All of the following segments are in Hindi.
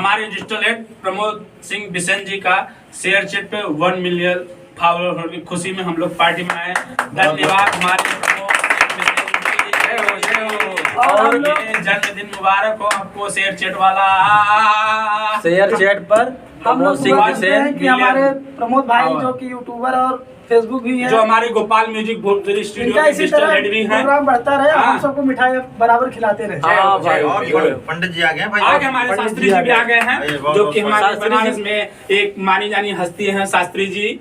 हमारे डिजिटल हेड प्रमोद सिंह बिसेन जी का शेयर चैट पे 1 मिलियन फॉलोअर होने की खुशी में हम लोग पार्टी में आए। धन्यवाद हमारे प्रमोद सिंह बिसेन जी, जय हो जय हो। और जन्मदिन मुबारक हो आपको शेयर चैट वाला। शेयर चैट पर हम लोग सिंह मानते बिसेन हैं कि हमारे प्रमोद भाई जो कि यूट्यूबर और फेसबुक भी है, जो हमारे गोपाल म्यूजिक भोजपुरी स्टूडियो इनका के इसी डिजिटल तरह हेड भी हैं। प्रोग्राम बढ़ता रहे, हाँ। हम सबको मिठाई बराबर खिलाते रहे। हाँ भाई, और पंडित जी आ गए हैं भाई। आगे हमारे शास्त्री जी भी आ गए हैं, जो कि हमारे बनारस में एक मानी जानी हस्ती हैं शास्त्री जी,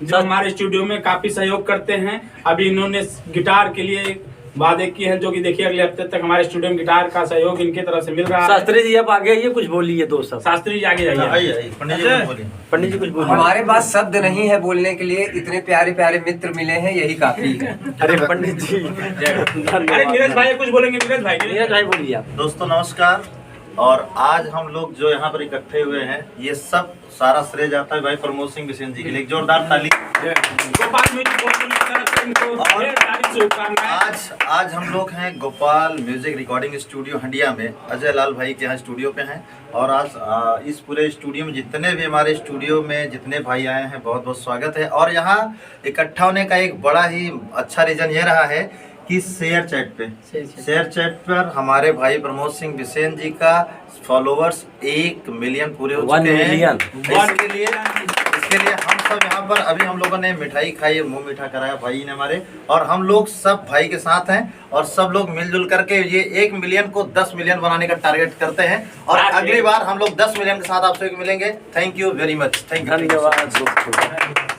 जो हमारे स्टूडियो में काफी सहयोग करते हैं। अभी इन्होंने गिटार के लिए वादे किए हैं, जो कि देखिए अगले हफ्ते तक हमारे स्टूडियो में गिटार का सहयोग इनके तरफ से मिल रहा है। शास्त्री जी अब आगे आइए, कुछ बोलिए दोस्त सब। शास्त्री जी आगे जाइए। पंडित जी बोलिए। पंडित जी कुछ बोलिए। हमारे पास शब्द नहीं है बोलने के लिए, इतने प्यारे प्यारे मित्र मिले हैं, यही काफी है। अरे पंडित जी अरे नीरज भाई कुछ बोलेंगे? नीरज भाई बोलिए आप। दोस्तों नमस्कार। और आज हम लोग जो यहाँ पर इकट्ठे हुए हैं, ये सब सारा श्रेय जाता है भाई प्रमोद सिंह बिसेन जी के लिए। एक जोरदार ताली। गोपाल म्यूजिक भोजपुरी की तरफ से इनको ढेर सारी शुभकामनाएं। आज हम लोग हैं गोपाल म्यूजिक रिकॉर्डिंग स्टूडियो हंडिया में, अजय लाल भाई के यहाँ स्टूडियो पे हैं। और आज इस पूरे स्टूडियो में जितने भी हमारे स्टूडियो में जितने भाई आए हैं, बहुत बहुत स्वागत है। और यहाँ इकट्ठा होने का एक बड़ा ही अच्छा रीजन ये रहा है कि शेयर चैट पर हमारे भाई प्रमोद सिंह बिसेन जी का फॉलोवर्स 1 मिलियन पूरे हो चुके हैं। इसके लिए हम सब यहाँ पर अभी हम लोगों ने मिठाई खाई, मुंह मीठा कराया भाई ने हमारे, और हम लोग सब भाई के साथ हैं। और सब लोग मिलजुल करके ये 1 मिलियन को 10 मिलियन बनाने का टारगेट करते हैं। और अगली बार हम लोग 10 मिलियन के साथ आपसे मिलेंगे। Thank you very much. Thank you. धन्यवाद दोस्तों।